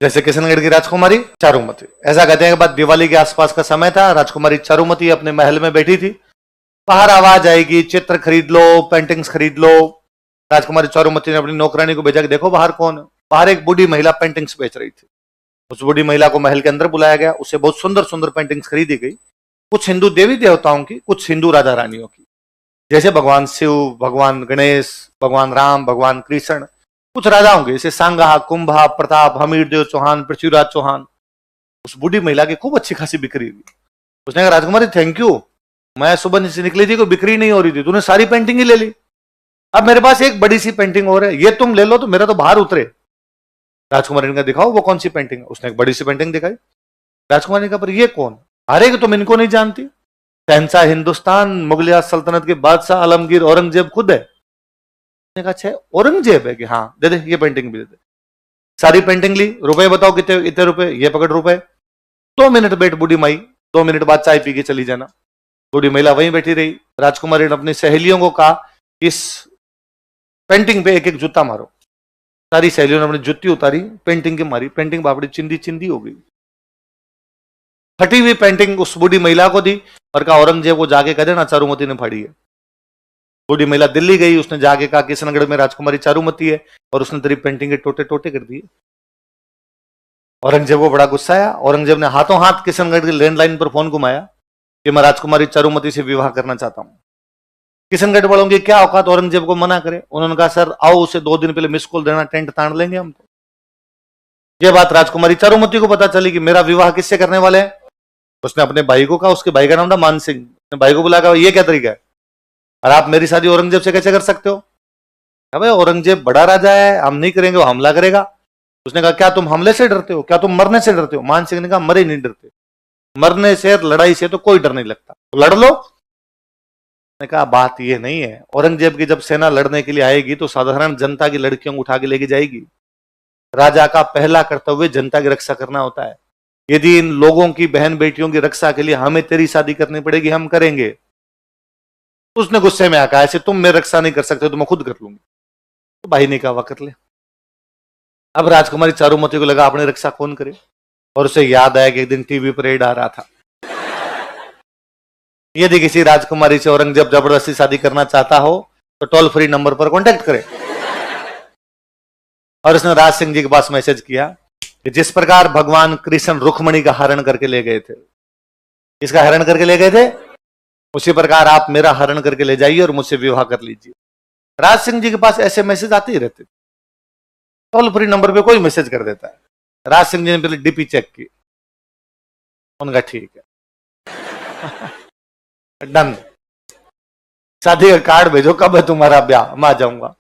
जैसे किशनगढ़ की राजकुमारी चारुमती। ऐसा कहते हैं कि बाद दिवाली के आसपास का समय था, राजकुमारी चारुमती अपने महल में बैठी थी। बाहर आवाज आएगी, चित्र खरीद लो, पेंटिंग्स खरीद लो। राजकुमारी चारुमती ने अपनी नौकरानी को भेजा कि देखो बाहर कौन है। बाहर एक बूढ़ी महिला पेंटिंग्स बेच रही थी। उस बूढ़ी महिला को महल के अंदर बुलाया गया, उसे बहुत सुंदर सुंदर पेंटिंग्स खरीदी गई, कुछ हिंदू देवी देवताओं की, कुछ हिंदू राजा रानियों की, जैसे भगवान शिव, भगवान गणेश, भगवान राम, भगवान कृष्ण, कुछ राजाओं के जैसे सांगा, कुंभा, प्रताप, हमीरदेव चौहान, पृथ्वीराज चौहान। उस बूढ़ी महिला की खूब अच्छी खासी बिक्री हुई। उसने कहा राजकुमारी थैंक यू, मैं सुबह से निकली थी, कोई बिक्री नहीं हो रही थी, तूने सारी पेंटिंग ही ले ली। अब मेरे पास एक बड़ी सी पेंटिंग और है, ये तुम ले लो तो मेरा तो बाहर उतरे। राजकुमारी ने कहा दिखाओ वो कौन सी पेंटिंग है। उसने एक बड़ी सी पेंटिंग दिखाई। राजकुमारी ने कहा पर ये कौन? अरे कि तुम इनको नहीं जानती, शहंशाह हिंदुस्तान मुगलिया सल्तनत के बादशाह आलमगीर औरंगजेब खुद है। उसने कहा अच्छा औरंगजेब है कि हाँ दे दे, ये पेंटिंग भी दे दे। सारी पेंटिंग ली, रुपए बताओ कितने, इतने रुपए, ये पकड़ रुपए। 2 मिनट बैठ बूढ़ी माई, 2 मिनट बाद चाय पी के चली जाना। बूढ़ी महिला वहीं बैठी रही। राजकुमारी ने अपनी सहेलियों को कहा इस पेंटिंग पे एक एक जूता मारो। सारी सहेलियों ने अपनी जुत्ती उतारी, पेंटिंग की मारी, पेंटिंग बापड़ी चिंदी चिंदी हो गई। फटी हुई पेंटिंग उस बूढ़ी महिला को दी और कहा औरंगजेब को जाके कह देना चारुमती ने फाड़ी है। बूढ़ी महिला दिल्ली गई, उसने जाके कहा किशनगढ़ में राजकुमारी चारुमती है और उसने तेरी पेंटिंग के टोटे टोटे कर दिए। औरंगजेब को बड़ा गुस्सा आया। औरंगजेब ने हाथों हाथ किशनगढ़ की लैंडलाइन पर फोन घुमाया कि मैं राजकुमारी चारुमती से विवाह करना चाहता हूं। किशनगढ़ वालों की क्या औकात औरंगजेब को मना करे। उन्होंने कहा सर आओ, उसे 2 दिन पहले मिस कॉल देना, टेंट तान लेंगे हम। तो यह बात राजकुमारी चारुमती को पता चली कि मेरा विवाह किससे करने वाले हैं। उसने अपने भाई को कहा, उसके भाई का नाम था मान सिंह। अपने भाई को बुला, ये क्या तरीका है और आप मेरी शादी औरंगजेब से कैसे कर सकते हो? अबे औरंगजेब बड़ा राजा है, हम नहीं करेंगे, वो हमला करेगा। उसने कहा क्या तुम हमले से डरते हो, क्या तुम मरने से डरते हो? मान सिंह ने कहा मरे नहीं डरते, मरने से लड़ाई से तो कोई डर नहीं लगता, तो लड़ लो। ने कहा बात ये नहीं है, औरंगजेब की जब सेना लड़ने के लिए आएगी तो साधारण जनता की लड़कियों को उठा के लेके जाएगी। राजा का पहला कर्तव्य जनता की रक्षा करना होता है। यदि इन लोगों की बहन बेटियों की रक्षा के लिए हमें तेरी शादी करनी पड़ेगी, हम करेंगे। उसने गुस्से में आकर ऐसे तुम मेरी रक्षा नहीं कर सकते तो मैं खुद कर लूंगी। तो भाई ने कहा कर ले। अब राजकुमारी चारुमती को लगा अपनी रक्षा कौन करे, और उसे याद आया कि एक दिन टीवी पर एड आ रहा था, यदि किसी राजकुमारी से औरंगजेब जबरदस्ती शादी करना चाहता हो तो टोल फ्री नंबर पर कांटेक्ट करे। और उसने राज सिंह जी के पास मैसेज किया कि जिस प्रकार भगवान कृष्ण रुक्मणी का हरण करके ले गए थे, इसका हरण करके ले गए थे, उसी प्रकार आप मेरा हरण करके ले जाइए और मुझसे विवाह कर लीजिए। राज सिंह जी के पास ऐसे मैसेज आते ही रहते, टोल फ्री नंबर पे कोई मैसेज कर देता है। राज सिंह जी ने पहले डीपी चेक की, उनका ठीक है डन, शादी का कार्ड भेजो, कब है तुम्हारा ब्याह, मैं आ जाऊंगा।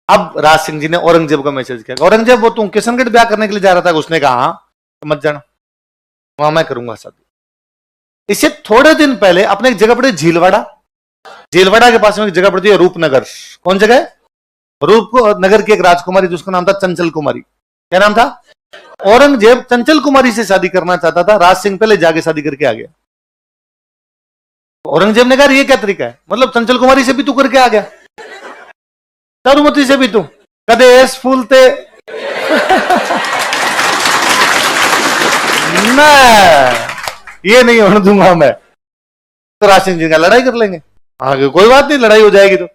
अब राज सिंह जी ने औरंगजेब को मैसेज किया, औरंगजेब वो तुम किशनगढ़ ब्याह करने के लिए जा रहा था? उसने कहा हाँ, तो मत जाना, वहां मैं करूंगा शादी। इससे थोड़े दिन पहले अपने एक जगह पड़ी झीलवाड़ा, झीलवाड़ा के पास में एक जगह पड़ती है रूपनगर। कौन जगह है? रूपनगर की एक राजकुमारी जिसका नाम था चंचल कुमारी। क्या नाम था? औरंगजेब चंचल कुमारी से शादी करना चाहता था, राज सिंह पहले जाके शादी करके आ गया। औरंगजेब ने कहा ये क्या तरीका है, मतलब चंचल कुमारी से भी तू करके आ गया, चारुमती से भी तू कदे एस फूलते ना, ये नहीं होने दूंगा मैं। तो राज सिंह जी का लड़ाई कर लेंगे, आगे कोई बात नहीं, लड़ाई हो जाएगी। तो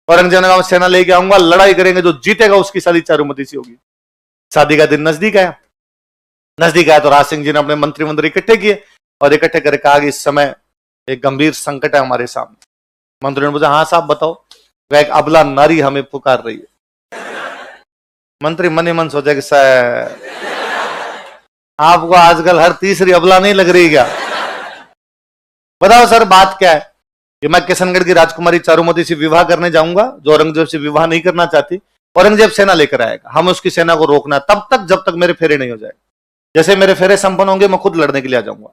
औरंगजेब ने कहा सेना लेके आऊंगा, लड़ाई करेंगे, जो जीतेगा उसकी शादी चारुमती से होगी। शादी का दिन नजदीक आया, तो राज सिंह जी ने अपने मंत्री इकट्ठे किए और इकट्ठे करके कहा कि इस समय एक गंभीर संकट है हमारे सामने। मंत्री ने पूछा हाँ साहब बताओ। वह एक अबला नारी हमें पुकार रही है। मंत्री मन ही मन सोचा कि सर आपको आजकल हर तीसरी अबला नहीं लग रही क्या? बताओ सर बात क्या है? कि मैं किशनगढ़ की राजकुमारी चारुमती से विवाह करने जाऊंगा, जो औरंगजेब से विवाह नहीं करना चाहती। औरंगजेब सेना लेकर आएगा, हम उसकी सेना को रोकना तब तक जब तक मेरे फेरे नहीं हो जाए। जैसे मेरे फेरे संपन्न होंगे मैं खुद लड़ने के लिए आ जाऊंगा।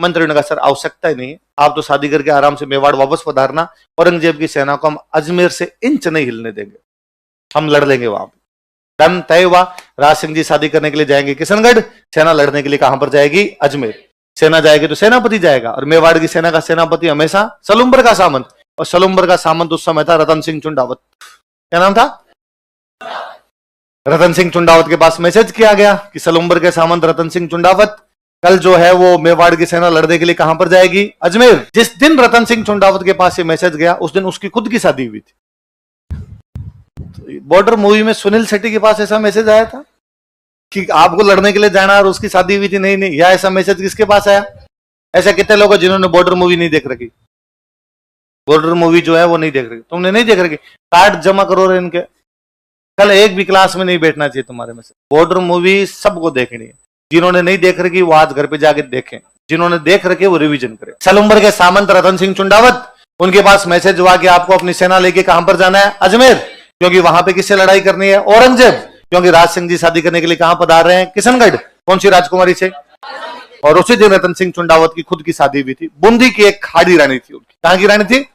मंत्री ने कहा सर आवश्यकता ही नहीं है, आप तो शादी करके आराम से मेवाड़ वापस पधारना, औरंगजेब की सेना को हम अजमेर से इंच नहीं हिलने देंगे, हम लड़ लेंगे वहां पर। डन तय हुआ। राज सिंह जी शादी करने के लिए जाएंगे किशनगढ़, सेना लड़ने के लिए कहां पर जाएगी? अजमेर। सेना जाएगी तो सेनापति जाएगा, और मेवाड़ की सेना का सेनापति हमेशा सलुम्बर का सामंत, और सलुम्बर का सामंत उस समय था रतन सिंह चुंडावत। क्या नाम था? रतन सिंह चुंडावत के पास मैसेज किया गया कि सलुम्बर के सामंत रतन सिंह चुंडावत कल जो है वो मेवाड़ की सेना लड़ने के लिए कहां पर जाएगी? अजमेर। जिस दिन रतन सिंह चुंडावत के पास ये मैसेज गया उस दिन उसकी खुद की शादी हुई थी। तो बॉर्डर मूवी में सुनील शेट्टी के पास ऐसा मैसेज आया था कि आपको लड़ने के लिए जाना और उसकी शादी हुई थी? नहीं, या ऐसा मैसेज किसके पास आया? ऐसा कितने लोग हैं जिन्होंने बॉर्डर मूवी नहीं देख रखी? बॉर्डर मूवी जो है वो नहीं देख रही, तुमने नहीं देख रखी, कार्ड जमा करो रे इनके। कल एक भी क्लास में नहीं बैठना चाहिए तुम्हारे में से। बॉर्डर मूवी सबको देखनी है। जिन्होंने नहीं देख रखी वो आज घर पे जाके देखें, जिन्होंने देख रखे वो रिवीजन करें। सलुम्बर के सामंत रतन सिंह चुंडावत, उनके पास मैसेज हुआ कि आपको अपनी सेना लेके कहां पर जाना है? अजमेर। क्योंकि वहां पे किससे लड़ाई करनी है? औरंगजेब। क्योंकि राज सिंह जी शादी करने के लिए कहां पधार रहे हैं? किशनगढ़। कौन सी राजकुमारी से? और उसी दिन रतन सिंह चुंडावत की खुद की शादी हुई थी। बूंदी की एक खाड़ी रानी थी उनकी। कहां की रानी थी?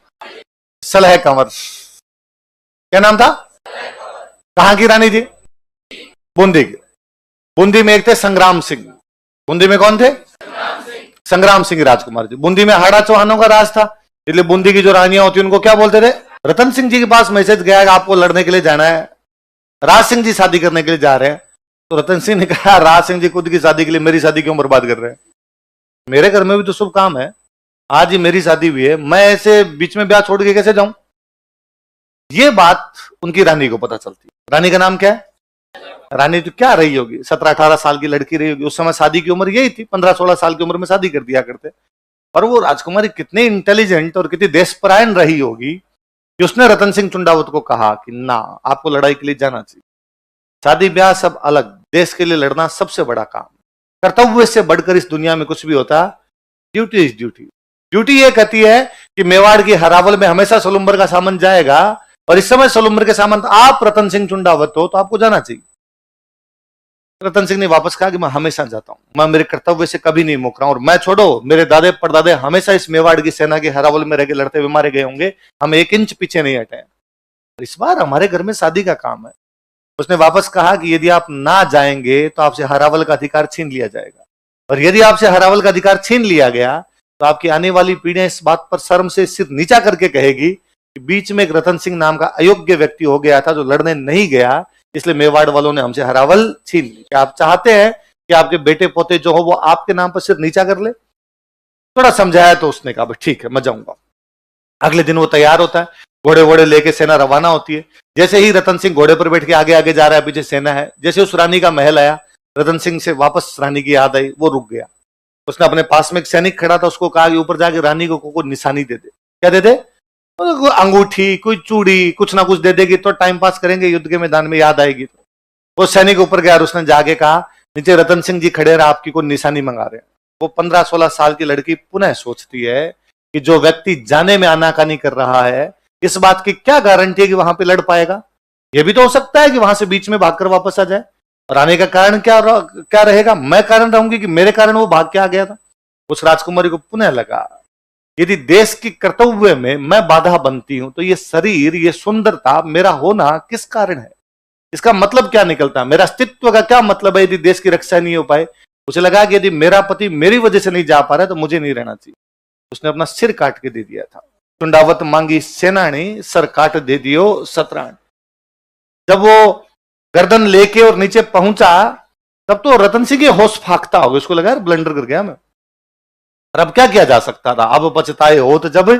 सलह कंवर। क्या नाम था? कहां की रानी थी? बूंदी की। बूंदी में एक थे संग्राम सिंह। बूंदी में कौन थे? संग्राम सिंह राजकुमार जी। बूंदी में हाड़ा चौहानों का राज था, इसलिए बूंदी की जो रानियां होती उनको क्या बोलते थे? रतन सिंह जी के पास मैसेज गया कि आपको लड़ने के लिए जाना है, राज सिंह जी शादी करने के लिए जा रहे हैं। तो रतन सिंह ने कहा राज सिंह जी खुद की शादी के लिए मेरी शादी क्यों बर्बाद कर रहे हैं? मेरे घर में भी तो शुभ काम है, आज ही मेरी शादी हुई है, मैं ऐसे बीच में ब्याह छोड़ के कैसे जाऊं? ये बात उनकी रानी को पता चलती है। रानी का नाम क्या है? रानी तो क्या रही होगी, 17-18 साल की लड़की रही होगी। उस समय शादी की उम्र यही थी, 15-16 साल की उम्र में शादी कर दिया करते। और वो राजकुमारी कितनी इंटेलिजेंट और कितनी देशपरायण रही होगी कि उसने रतन सिंह चुंडावत को कहा कि ना, आपको लड़ाई के लिए जाना चाहिए। शादी ब्याह सब अलग, देश के लिए लड़ना सबसे बड़ा काम। कर्तव्य से बढ़कर इस दुनिया में कुछ भी होता, ड्यूटी इज ड्यूटी। ड्यूटी ये कहती है कि मेवाड़ की हरावल में हमेशा सलुम्बर का सामंत जाएगा, और इस समय सलुम्बर के सामंत आप रतन सिंह चुंडावत हो, तो आपको जाना चाहिए। रतन सिंह ने वापस कहा कि मैं हमेशा जाता हूं, मैं मेरे कर्तव्य से कभी नहीं मुक रहा हूं, और मैं छोड़ो, मेरे दादे परदादे हमेशा इस मेवाड़ की सेना के हरावल में रह के लड़ते हुए मारे गए होंगे, हम 1 इंच पीछे नहीं हटे। इस बार हमारे घर में शादी का काम है। उसने वापस कहा कि यदि आप ना जाएंगे तो आपसे हरावल का अधिकार छीन लिया जाएगा, और यदि आपसे हरावल का अधिकार छीन लिया गया तो आपकी आने वाली पीढ़ियां इस बात पर शर्म से सिर नीचा करके कहेगी कि बीच में एक रतन सिंह नाम का अयोग्य व्यक्ति हो गया था जो लड़ने नहीं गया, इसलिए मेवाड़ वालों ने हमसे हरावल छीन ली। क्या आप चाहते हैं कि आपके बेटे पोते जो हो वो आपके नाम पर सिर नीचा कर ले? थोड़ा समझाया तो उसने कहा ठीक है, मैं जाऊंगा। अगले दिन वो तैयार होता है, घोड़े वोड़े लेके सेना रवाना होती है। जैसे ही रतन सिंह घोड़े पर बैठ के आगे आगे जा रहा है, पीछे सेना है। जैसे उस रानी का महल आया, रतन सिंह से वापस रानी की याद आई, वो रुक गया। उसने अपने पास में एक सैनिक खड़ा था, उसको कहा कि ऊपर जाके रानी को कोई निशानी दे दे। क्या दे दे? अंगूठी, कोई चूड़ी, कुछ ना कुछ दे देगी तो टाइम पास करेंगे, युद्ध के मैदान में याद आएगी। तो वो सैनिक ऊपर गया और उसने जाके कहा नीचे रतन सिंह जी खड़े रहे, आपकी कोई निशानी मंगा रहे हैं। वो 15-16 साल की लड़की पुनः सोचती है कि जो व्यक्ति जाने में आनाकानी कर रहा है, इस बात की क्या गारंटी है कि वहां पे लड़ पाएगा? यह भी तो हो सकता है कि वहां से बीच में भागकर वापस आ जाए। और आने का कारण क्या रहेगा? मैं कारण रहूंगी कि मेरे कारण वो भाग के आ गया था। उस राजकुमारी को पुनः लगा यदि देश की कर्तव्य में मैं बाधा बनती हूं तो ये शरीर, ये सुंदरता, मेरा होना किस कारण है? इसका मतलब क्या निकलता? मेरा अस्तित्व का क्या मतलब है यदि देश की रक्षा नहीं हो पाए? उसे लगा कि यदि मेरा पति मेरी वजह से नहीं जा पा रहा है तो मुझे नहीं रहना चाहिए। उसने अपना सिर काट के दे दिया था। चुंडावत मांगी सेनानी, सर काट दे दियो सतराण। जब वो गर्दन लेके और नीचे पहुंचा तब तो रतन सिंह होश फाकता होगा, उसको लगा ब्लंडर कर गया मैं। और अब क्या किया जा सकता था? अब पछताए हो तो जब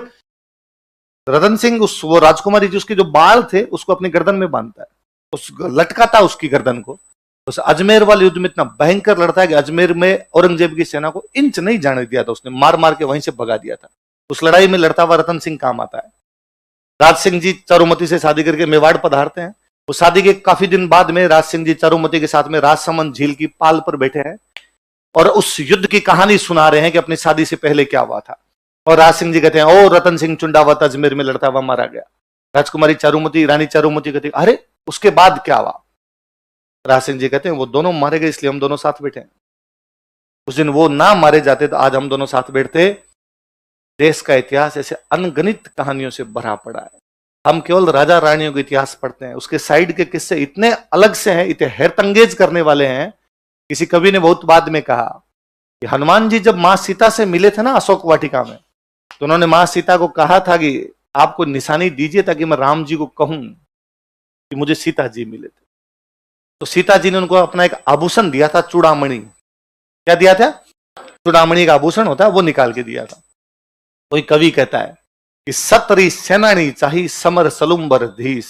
रतन सिंह वो राजकुमारी जी उसके जो बाल थे उसको अपनी गर्दन में बांधता है, उस लटकाता उसकी गर्दन को। उस अजमेर वाले युद्ध में इतना भयंकर लड़ता है कि अजमेर में औरंगजेब की सेना को इंच नहीं जाने दिया था, उसने मार मार के वहीं से भगा दिया था। उस लड़ाई में लड़ता हुआ रतन सिंह काम आता है। राज सिंह जी चारुमती से शादी करके मेवाड़ पधारते हैं। उस शादी के काफी दिन बाद में राज सिंह जी चारुमती के साथ में राजसमंद झील की पाल पर बैठे हैं और उस युद्ध की कहानी सुना रहे हैं कि अपनी शादी से पहले क्या हुआ था। और राज सिंह जी कहते हैं, ओ रतन सिंह चुंडावत अजमेर में लड़ता हुआ मारा गया। राजकुमारी चारुमती, रानी चारुमती कहती, अरे उसके बाद क्या हुआ? राज सिंह जी कहते हैं, वो दोनों मारे गए इसलिए हम दोनों साथ बैठे हैं। उस दिन वो ना मारे जाते तो आज हम दोनों साथ बैठते। देश का इतिहास ऐसे अनगणित कहानियों से भरा पड़ा है। हम केवल राजा रानियों का इतिहास पढ़ते हैं, उसके साइड के किस्से इतने अलग से हैं, इतने हैरतंगेज करने वाले हैं। किसी कवि ने बहुत बाद में कहा कि हनुमान जी जब मां सीता से मिले थे ना अशोक वाटिका में, तो उन्होंने मां सीता को कहा था कि आपको निशानी दीजिए ताकि मैं राम जी को कहूं कि मुझे सीता जी मिले थे। तो सीता जी ने उनको अपना एक आभूषण दिया था, चूड़ामणि। क्या दिया था? चूड़ामणि का आभूषण होता है, वो निकाल के दिया था। कोई कवि कहता है कि सतरी सेनानी चाही समर सलुम्बर धीस।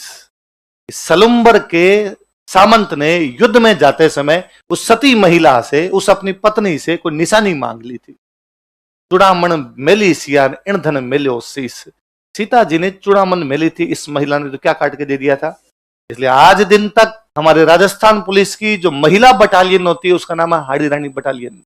सलुम्बर के सामंत ने युद्ध में जाते समय उस सती महिला से, उस अपनी पत्नी से कोई निशानी मांग ली थी। चूड़ामण मेली सियान ईंधन मिलो शीस। सीता जी ने चूड़ामण मेली थी, इस महिला ने तो क्या काट के दे दिया था। इसलिए आज दिन तक हमारे राजस्थान पुलिस की जो महिला बटालियन होती है उसका नाम है हाड़ी रानी बटालियन।